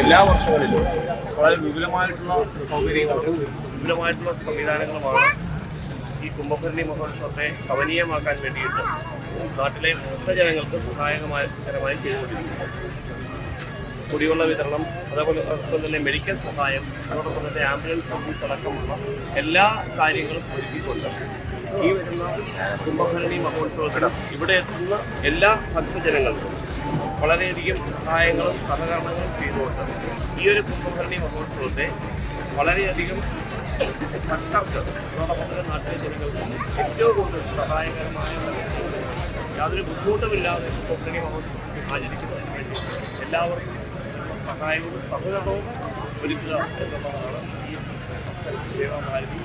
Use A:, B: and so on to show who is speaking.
A: എല്ലാ വർഷങ്ങളിലും വളരെ വിപുലമായിട്ടുള്ള സൗകര്യങ്ങളും വിപുലമായിട്ടുള്ള സംവിധാനങ്ങളുമാണ് ഈ കുംഭഭരണി മഹോത്സവത്തെ കവനീയമാക്കാൻ വേണ്ടിയിട്ട് നാട്ടിലെ ഭക്തജനങ്ങൾക്ക് സഹായകരമായി ചെയ്തുകൊണ്ടിരിക്കുന്നത്. കുടിവെള്ള വിതരണം, അതേപോലെ തന്നെ മെഡിക്കൽ സഹായം, അതോടൊപ്പം തന്നെ ആംബുലൻസ് സർവീസ് അടക്കമുള്ള എല്ലാ കാര്യങ്ങളും ഒരുക്കിക്കൊണ്ട് ഈ വരുന്ന കുംഭഭരണി മഹോത്സവത്തിന് ഇവിടെ എത്തുന്ന എല്ലാ ഭക്തജനങ്ങൾക്കും വളരെയധികം സഹായങ്ങളും സഹകരണങ്ങളും ചെയ്തുകൊണ്ട് ഈ ഒരു കുംഭഭരണി മഹോത്സവത്തെ വളരെയധികം ഭക്തർക്ക് അതോടൊപ്പം തന്നെ നാട്ടിലെ ജനങ്ങൾക്ക് ഏറ്റവും കൂടുതൽ സഹായകരമായ യാതൊരു ബുദ്ധിമുട്ടുമില്ലാതെ കുംഭഭരണി മഹോത്സവം ആചരിക്കുന്നതിന് വേണ്ടി എല്ലാവർക്കും സഹായവും സഹകരണവും ഒരുക്കുക എന്നുള്ളതാണ് ഈ സേവാഭാരതി